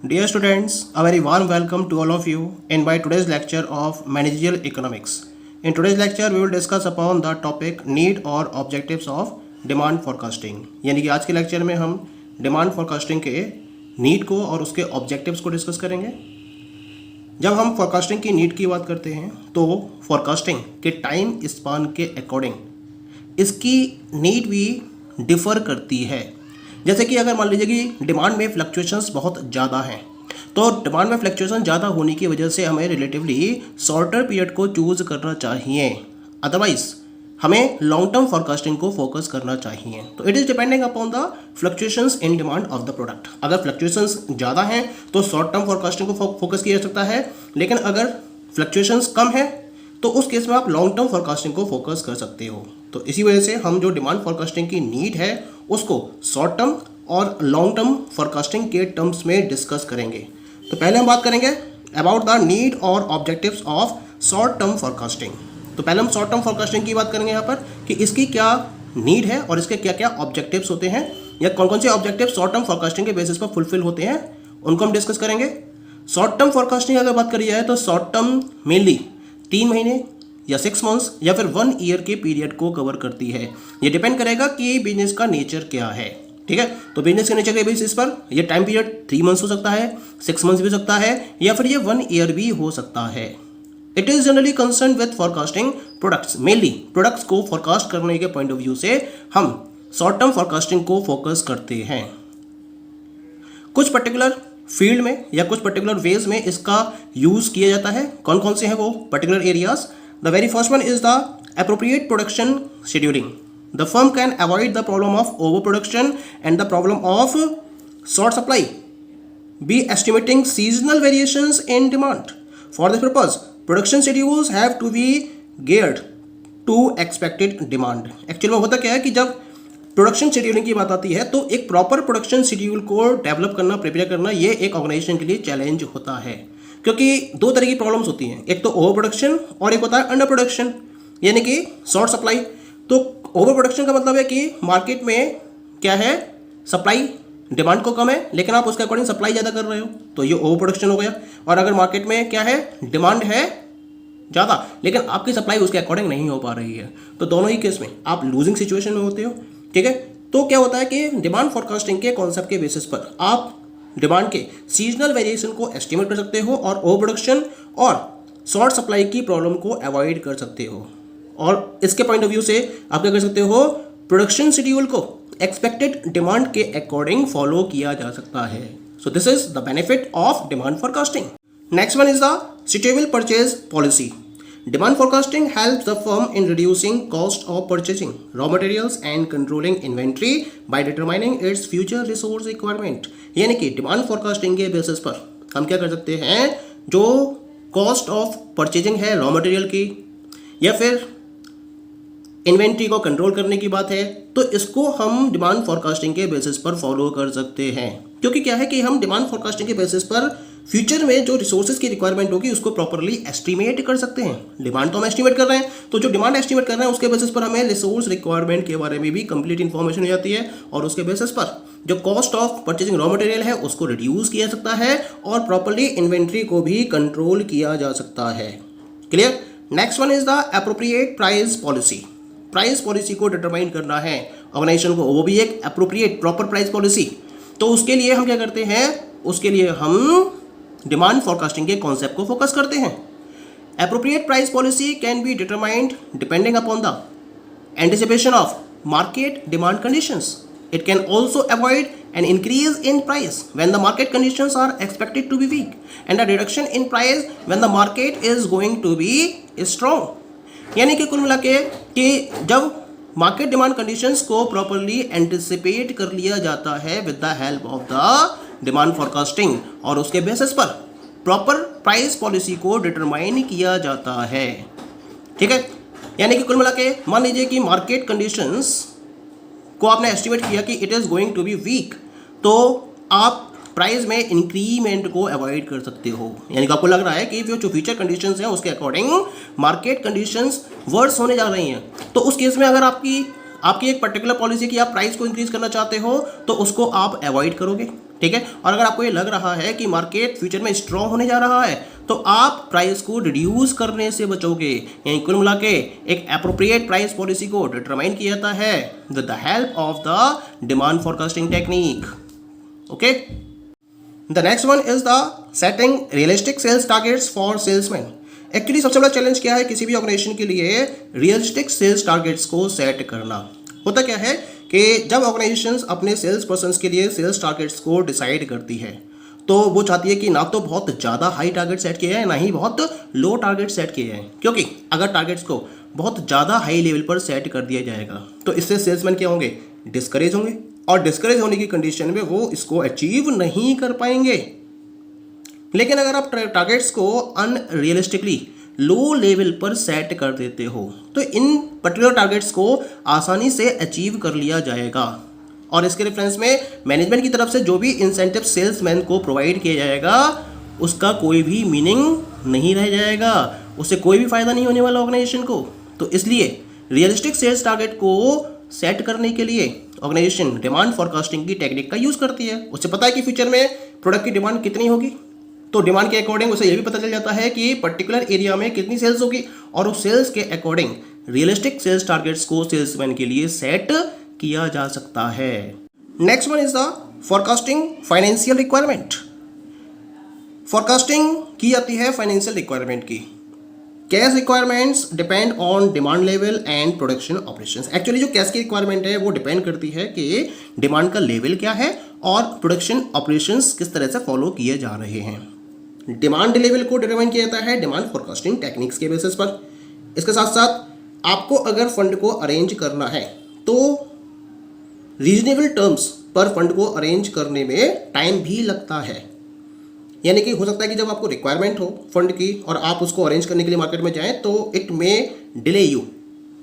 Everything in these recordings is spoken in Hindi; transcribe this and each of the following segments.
Dear students, a very warm welcome to all of you in my today's lecture of Managerial Economics. In today's lecture, we will discuss upon the topic need or objectives of demand forecasting. यानी कि आज के लेक्चर में हम डिमांड फोरकास्टिंग के नीड को और उसके ऑब्जेक्टिव्स को डिस्कस करेंगे। जब हम फोरकास्टिंग की नीड की बात करते हैं तो फोरकास्टिंग के टाइम स्पान के अकॉर्डिंग इसकी नीड भी डिफ़र करती है। जैसे कि अगर मान लीजिए कि डिमांड में फ्लक्चुएशंस बहुत ज़्यादा हैं तो डिमांड में फ्लक्चुएशन ज़्यादा होने की वजह से हमें रिलेटिवली शॉर्टर पीरियड को चूज़ करना चाहिए, अदरवाइज हमें लॉन्ग टर्म फोरकास्टिंग को फोकस करना चाहिए। तो it is depending upon the fluctuations in demand of the product. अगर फ्लक्चुएशंस ज़्यादा हैं तो शॉर्ट टर्म फोरकास्टिंग को फोकस किया जा सकता है, लेकिन अगर फ्लक्चुएशंस कम है तो उस केस में आप लॉन्ग टर्म फोरकास्टिंग को फोकस कर सकते हो। तो इसी वजह से हम जो डिमांड फोरकास्टिंग की नीड है उसको शॉर्ट टर्म और लॉन्ग टर्म फोरकास्टिंग के टर्म्स में डिस्कस करेंगे। तो पहले हम बात करेंगे अबाउट द नीड और objectives of short term forecasting. तो पहले हम शॉर्ट टर्म फोरकास्टिंग की बात करेंगे यहाँ पर कि इसकी क्या नीड है और इसके क्या क्या ऑब्जेक्टिव्स होते हैं या कौन कौन से ऑब्जेक्टिव शॉर्ट टर्म फोरकास्टिंग के बेसिस पर फुलफिल होते हैं, उनको हम डिस्कस करेंगे। शॉर्ट टर्म फोरकास्टिंग अगर बात करी जाए तो शॉर्ट टर्म मेनली 3 महीने या 6 मंथ्स या फिर 1 ईयर के पीरियड को कवर करती है। ये डिपेंड करेगा कि बिजनेस का नेचर क्या है, ठीक है। तो बिजनेस के नेचर के बेसिस पर ये टाइम पीरियड 3 मंथ्स हो सकता है, 6 मंथ्स भी हो सकता है या फिर ये 1 ईयर भी हो सकता है। It is generally concern with forecasting products. Mainly products को फोरकास्ट करने के पॉइंट ऑफ व्यू से हम शॉर्ट टर्म फोरकास्टिंग को फोकस करते हैं। कुछ पर्टिकुलर फील्ड में या कुछ पर्टिकुलर वेज में इसका यूज़ किया जाता है। कौन कौन से हैं वो particular areas? The very first one is the appropriate production scheduling. The firm can avoid the problem of overproduction and the problem of short supply by estimating seasonal variations in demand. For this purpose, production schedules have to be geared to expected demand. Actually में होता क्या है कि जब प्रोडक्शन शेड्यूलिंग की बात आती है तो एक प्रॉपर प्रोडक्शन शेड्यूल को डेवलप करना, प्रिपेयर करना, ये एक ऑर्गेनाइजेशन के लिए चैलेंज होता है, क्योंकि 2 तरह की प्रॉब्लम्स होती हैं। एक तो ओवर प्रोडक्शन और एक होता है अंडर प्रोडक्शन, यानी कि शॉर्ट सप्लाई। तो ओवर प्रोडक्शन का मतलब है कि मार्केट में क्या है, सप्लाई डिमांड को कम है लेकिन आप उसके अकॉर्डिंग सप्लाई ज़्यादा कर रहे हो, तो ये ओवर प्रोडक्शन हो गया। और अगर मार्केट में क्या है, डिमांड है ज़्यादा लेकिन आपकी सप्लाई उसके अकॉर्डिंग नहीं हो पा रही है, तो दोनों ही केस में आप लूजिंग सिचुएशन में होते हो, ठीक है। तो क्या होता है कि डिमांड फोरकास्टिंग के कॉन्सेप्ट के बेसिस पर आप डिमांड के सीजनल वेरिएशन को एस्टिमेट कर सकते हो और ओवर प्रोडक्शन और शॉर्ट सप्लाई की प्रॉब्लम को अवॉइड कर सकते हो। और इसके पॉइंट ऑफ व्यू से आप क्या कर सकते हो, प्रोडक्शन शेड्यूल को एक्सपेक्टेड डिमांड के अकॉर्डिंग फॉलो किया जा सकता है। So this is the benefit of demand forecasting. Next one is the suitable purchase policy. Demand forecasting helps the firm in reducing cost of purchasing raw materials and controlling inventory by determining its future resource requirement. यानी कि डिमांड फोरकास्टिंग के बेसिस पर हम क्या कर सकते हैं, जो कॉस्ट ऑफ परचेजिंग है रॉ मटेरियल की या फिर इन्वेंट्री को कंट्रोल करने की बात है, तो इसको हम डिमांड फोरकास्टिंग के बेसिस पर फॉलो कर सकते हैं। क्योंकि क्या है कि हम डिमांड फोरकास्टिंग के बेसिस पर फ्यूचर में जो रिसोर्सेज की रिक्वायरमेंट होगी उसको प्रॉपरली एस्टिमेट कर सकते हैं। डिमांड तो हम एस्टिमेट कर रहे हैं, तो जो डिमांड एस्टिमेट कर रहे हैं उसके बेसिस पर हमें रिसोर्स रिक्वायरमेंट के बारे में भी कंप्लीट इन्फॉर्मेशन हो जाती है और उसके बेसिस पर जो cost of purchasing raw material है उसको रिड्यूस किया जा सकता है और प्रॉपरली इन्वेंट्री को भी कंट्रोल किया जा सकता है। Clear? Next one is the appropriate price policy. Price policy को डिटरमाइन करना है ऑर्गेनाइजेशन को, वो भी एक एप्रोप्रिएट प्रॉपर प्राइस पॉलिसी। तो उसके लिए हम क्या करते हैं, उसके लिए हम डिमांड फोरकास्टिंग के कॉन्सेप्ट को फोकस करते हैं। Appropriate price policy can be determined depending upon the anticipation of market demand conditions. It can also avoid an increase in price when the market conditions are expected to be weak and a reduction in price when the market is going to be strong. यानी कि कुल मिला के कि जब मार्केट डिमांड कंडीशंस को प्रॉपरली एंटिसिपेट कर लिया जाता है with the help of the demand forecasting और उसके बेसिस पर प्रॉपर प्राइस पॉलिसी को डिटरमाइन किया जाता है, ठीक है। यानी कि कुल मिला के मान लीजिए कि मार्केट कंडीशंस को आपने एस्टिमेट किया कि it is going to be weak, तो आप प्राइस में इंक्रीमेंट को अवॉइड कर सकते हो। यानी कि आपको लग रहा है कि जो फ्यूचर कंडीशंस हैं उसके अकॉर्डिंग मार्केट कंडीशंस वर्स होने जा रही हैं, तो उस केस में अगर आपकी एक पर्टिकुलर पॉलिसी की आप प्राइस को इंक्रीज करना चाहते हो तो उसको आप अवॉइड करोगे, ठीक है। और अगर आपको ये लग रहा है कि मार्केट फ्यूचर में स्ट्रॉन्ग होने जा रहा है तो आप प्राइस को रिड्यूस करने से बचोगे। यानी कुल मिला के एक एप्रोप्रिएट प्राइस पॉलिसी को डिटरमाइन किया जाता है with the help of the demand forecasting technique. Okay, the next one is the setting realistic sales targets for salesman. Actually सबसे बड़ा चैलेंज क्या है किसी भी ऑर्गेनाइजेशन के लिए, रियलिस्टिक सेल्स टारगेट्स को सेट करना। होता क्या है कि जब ऑर्गेनाइजेशंस अपने सेल्स पर्सन्स के लिए सेल्स टारगेट्स को डिसाइड करती है तो वो चाहती है कि ना तो बहुत ज़्यादा हाई टारगेट सेट किया जाए ना ही बहुत लो टारगेट सेट किए जाए, क्योंकि अगर टारगेट्स को बहुत ज़्यादा हाई लेवल पर सेट कर दिया जाएगा तो इससे सेल्समैन क्या होंगे, डिस्करेज होंगे, और डिस्करेज होने की कंडीशन में वो इसको अचीव नहीं कर पाएंगे। लेकिन अगर आप टारगेट्स को अनरियलिस्टिकली लो लेवल पर सेट कर देते हो तो इन पर्टिकुलर टारगेट्स को आसानी से अचीव कर लिया जाएगा, और इसके रेफरेंस में मैनेजमेंट की तरफ से जो भी इंसेंटिव सेल्समैन को प्रोवाइड किया जाएगा उसका कोई भी मीनिंग नहीं रह जाएगा, उससे कोई भी फायदा नहीं होने वाला ऑर्गेनाइजेशन को। तो इसलिए रियलिस्टिक सेल्स टारगेट को सेट करने के लिए ऑर्गेनाइजेशन डिमांड फॉरकास्टिंग की टेक्निक का यूज़ करती है। उससे पता है कि फ्यूचर में प्रोडक्ट की डिमांड कितनी होगी, तो डिमांड के अकॉर्डिंग उसे ये भी पता चल जाता है कि पर्टिकुलर एरिया में कितनी सेल्स होगी, और उस सेल्स के अकॉर्डिंग रियलिस्टिक सेल्स टारगेट्स को सेल्समैन के लिए सेट किया जा सकता है। Next one is the forecasting financial requirement. Forecasting की जाती है फाइनेंशियल रिक्वायरमेंट की। Cash requirements depend on demand level and production operations. Actually जो कैश की रिक्वायरमेंट है वो डिपेंड करती है कि डिमांड का लेवल क्या है और प्रोडक्शन ऑपरेशंस किस तरह से फॉलो किए जा रहे हैं। डिमांड लेवल को डिटरमाइन किया जाता है डिमांड फोरकास्टिंग टेक्निक्स के बेसिस पर। इसके साथ साथ आपको अगर फंड को अरेंज करना है तो रीजनेबल टर्म्स पर फंड को अरेंज करने में टाइम भी लगता है। यानी कि हो सकता है कि जब आपको रिक्वायरमेंट हो फंड की और आप उसको अरेंज करने के लिए मार्केट में जाएं तो इट में डिले यू,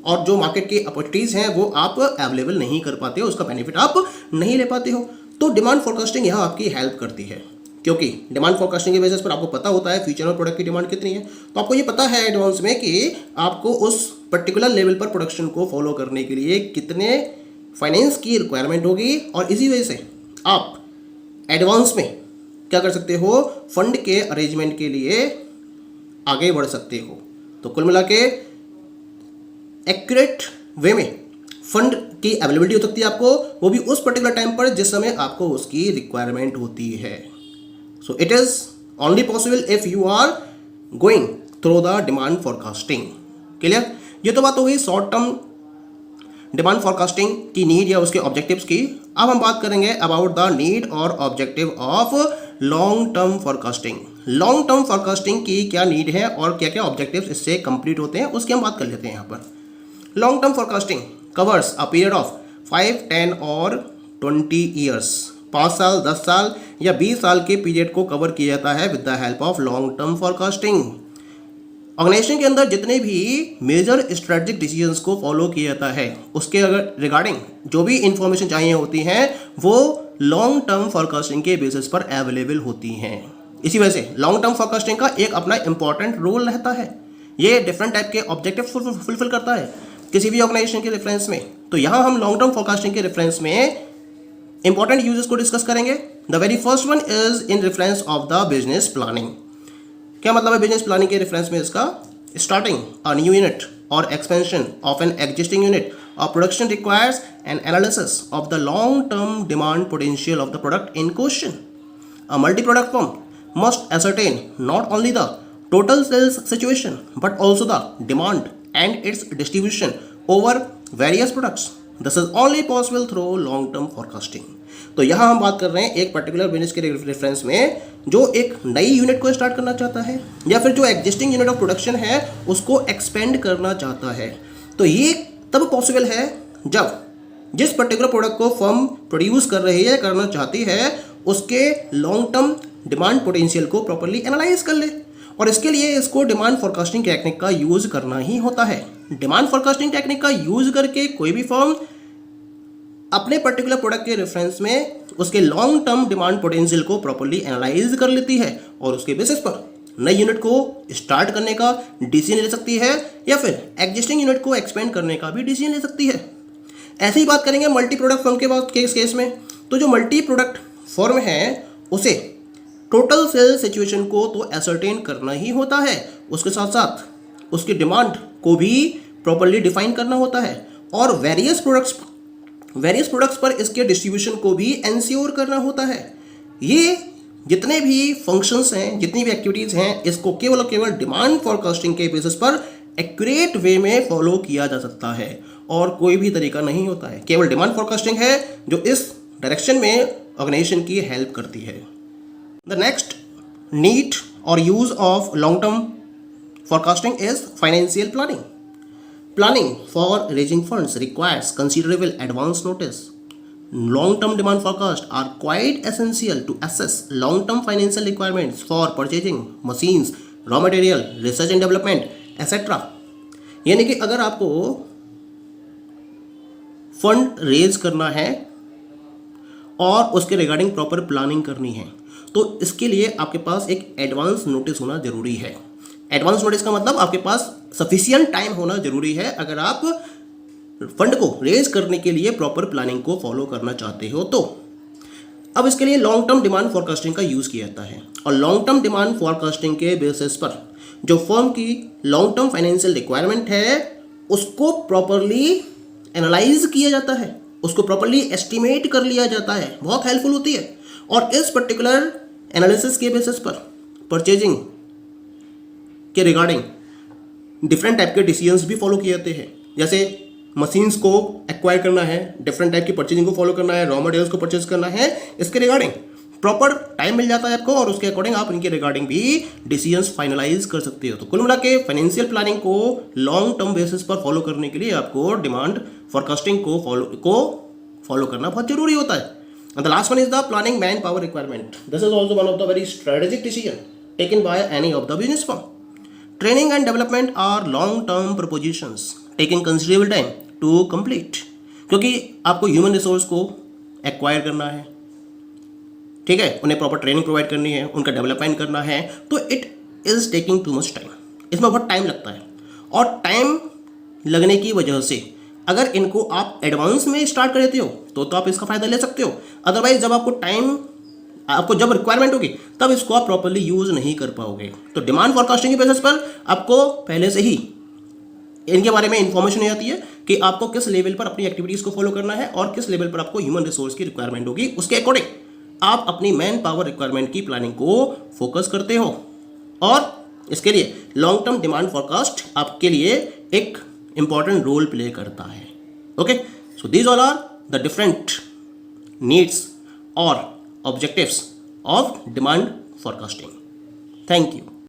और जो मार्केट की अपॉर्चुनिटीज़ हैं वो आप अवेलेबल नहीं कर पाते हो, उसका बेनिफिट आप नहीं ले पाते हो। तो डिमांड फोरकास्टिंग यहाँ आपकी हेल्प करती है, क्योंकि डिमांड फोरकास्टिंग के बेसिस पर आपको पता होता है फ्यूचर में प्रोडक्ट की डिमांड कितनी है। तो आपको ये पता है एडवांस में कि आपको उस पर्टिकुलर लेवल पर प्रोडक्शन को फॉलो करने के लिए कितने फाइनेंस की रिक्वायरमेंट होगी, और इसी वजह से आप एडवांस में क्या कर सकते हो, फंड के अरेंजमेंट के लिए आगे बढ़ सकते हो। तो कुल मिला के एक्यूरेट वे में फंड की अवेलेबिलिटी हो सकती है आपको, वो भी उस पर्टिकुलर टाइम पर जिस समय आपको उसकी रिक्वायरमेंट होती है। So it is only possible if you are going through the demand forecasting. Clear? ये तो बात हो गई शॉर्ट टर्म डिमांड फॉरकास्टिंग की नीड या उसके ऑब्जेक्टिव्स की। अब हम बात करेंगे अबाउट द नीड और objective of long term forecasting. Long term forecasting की क्या नीड है और क्या क्या ऑब्जेक्टिव्स इससे कंप्लीट होते हैं उसकी हम बात कर लेते हैं यहाँ पर। Long term forecasting covers a period of 5, 10 और 20 ईयर्स। 5 साल, 10 साल या 20 साल के पीरियड को कवर किया जाता है with the help of long term forecasting. Organization के अंदर जितने भी मेजर स्ट्रेटेजिक डिसीजंस को फॉलो किया जाता है उसके अगर रिगार्डिंग जो भी इंफॉर्मेशन चाहिए होती हैं वो लॉन्ग टर्म फॉरकास्टिंग के बेसिस पर अवेलेबल होती हैं। इसी वजह से लॉन्ग टर्म फॉरकास्टिंग का एक अपना इंपॉर्टेंट रोल रहता है। ये डिफरेंट टाइप के ऑब्जेक्टिव फुलफिल करता है किसी भी ऑर्गेनाइजेशन के रेफरेंस में। तो यहाँ हम लॉन्ग टर्म फॉरकास्टिंग के रेफरेंस में इंपॉर्टेंट यूजेस को डिस्कस करेंगे। The very first one is in reference of the business planning. क्या मतलब है बिजनेस प्लानिंग के रेफरेंस में इसका? स्टार्टिंग अ न्यू यूनिट और expansion of an existing unit और production requires an analysis of the long term demand potential of the product in question. A multi product firm must ascertain not only the total sales situation but also the demand and its distribution over various products. This is only possible through long term forecasting. तो यहाँ हम बात कर रहे हैं एक पर्टिकुलर बिजनेस के रेफरेंस में जो एक नई यूनिट को स्टार्ट करना चाहता है या फिर जो एग्जिस्टिंग यूनिट ऑफ प्रोडक्शन है उसको एक्सपेंड करना चाहता है। तो ये तब पॉसिबल है जब जिस पर्टिकुलर प्रोडक्ट को फर्म प्रोड्यूस कर रही है करना चाहती है उसके लॉन्ग टर्म डिमांड पोटेंशियल को प्रॉपर्ली एनालाइज कर ले, और इसके लिए इसको डिमांड फोरकास्टिंग टेक्निक का यूज़ करना ही होता है। डिमांड फोरकास्टिंग टेक्निक का यूज़ करके कोई भी फर्म अपने पर्टिकुलर प्रोडक्ट के रेफरेंस में उसके लॉन्ग टर्म डिमांड पोटेंशियल को प्रॉपर्ली एनालाइज कर लेती है और उसके बेसिस पर नई यूनिट को स्टार्ट करने का डिसीजन ले सकती है या फिर एग्जिस्टिंग यूनिट को एक्सपेंड करने का भी डिसीजन ले सकती है। ऐसे ही बात करेंगे मल्टी प्रोडक्ट फर्म के केस में। तो जो मल्टी प्रोडक्ट फर्म है उसे टोटल सेल सिचुएशन को तो एसर्टेन करना ही होता है, उसके साथ साथ उसकी डिमांड को भी प्रॉपर्ली डिफाइन करना होता है और वेरियस प्रोडक्ट्स पर इसके डिस्ट्रीब्यूशन को भी एंश्योर करना होता है। ये जितने भी फंक्शंस हैं, जितनी भी एक्टिविटीज़ हैं, इसको केवल और केवल डिमांड फॉरकास्टिंग के बेसिस पर एक्यूरेट वे में फॉलो किया जा सकता है और कोई भी तरीका नहीं होता है। केवल डिमांड फॉरकास्टिंग है जो इस डायरेक्शन में ऑर्गेनाइजेशन की हेल्प करती है। द नेक्स्ट नीड और use of long term forecasting is financial planning. Planning for raising funds requires considerable advance notice. Long-term demand forecasts are quite essential to assess long-term financial requirements for purchasing machines, raw material, research and development, etc. यानी कि अगर आपको फंड रेज करना है और उसके रिगार्डिंग प्रॉपर प्लानिंग करनी है तो इसके लिए आपके पास एक एडवांस नोटिस होना जरूरी है। एडवांस नोटिस का मतलब आपके पास सफिशिएंट टाइम होना जरूरी है अगर आप फंड को रेज करने के लिए प्रॉपर प्लानिंग को फॉलो करना चाहते हो तो। अब इसके लिए लॉन्ग टर्म डिमांड फॉरकास्टिंग का यूज़ किया जाता है और लॉन्ग टर्म डिमांड फॉरकास्टिंग के बेसिस पर जो फर्म की लॉन्ग टर्म फाइनेंशियल रिक्वायरमेंट है उसको प्रॉपरली एनालाइज किया जाता है, उसको प्रॉपरली एस्टिमेट कर लिया जाता है, बहुत हेल्पफुल होती है। और इस पर्टिकुलर एनालिसिस के बेसिस पर परचेजिंग के रिगार्डिंग डिफरेंट टाइप के डिसीजंस भी फॉलो किए जाते हैं। जैसे मशीन्स को एक्वायर करना है, डिफरेंट टाइप की परचेजिंग को फॉलो करना है, रॉ मटेरियल्स को परचेज करना है, इसके रिगार्डिंग प्रॉपर टाइम मिल जाता है आपको और उसके अकॉर्डिंग आप इनके रिगार्डिंग भी डिसीजंस फाइनलाइज कर सकते हो। तो कुल मिला के फाइनेंशियल प्लानिंग को लॉन्ग टर्म बेसिस पर फॉलो करने के लिए आपको डिमांड फॉरकास्टिंग को फॉलो करना बहुत जरूरी होता है। And the last one is the planning manpower requirement. This is also one of the very strategic decision taken by any of the business firm. Training and development are long-term propositions taking considerable time to complete. क्योंकि आपको ह्यूमन रिसोर्स को एक्वायर करना है, ठीक है, उन्हें प्रॉपर ट्रेनिंग प्रोवाइड करनी है, उनका डेवलपमेंट करना है, तो it is taking too much time. इसमें बहुत टाइम लगता है और टाइम लगने की वजह से अगर इनको आप एडवांस में स्टार्ट कर देते हो तो आप इसका फ़ायदा ले सकते हो। अदरवाइज जब आपको जब रिक्वायरमेंट होगी तब इसको आप प्रॉपर्ली यूज़ नहीं कर पाओगे। तो डिमांड फॉरकास्टिंग के बेसिस पर आपको पहले से ही इनके बारे में इंफॉर्मेशन हो जाती है कि आपको किस लेवल पर अपनी एक्टिविटीज़ को फॉलो करना है और किस लेवल पर आपको ह्यूमन रिसोर्स की रिक्वायरमेंट होगी। उसके अकॉर्डिंग आप अपनी मैन पावर रिक्वायरमेंट की प्लानिंग को फोकस करते हो और इसके लिए लॉन्ग टर्म डिमांड फॉरकास्ट आपके लिए एक important role play करता है। Okay, so these all are the different needs or objectives of demand forecasting. Thank you.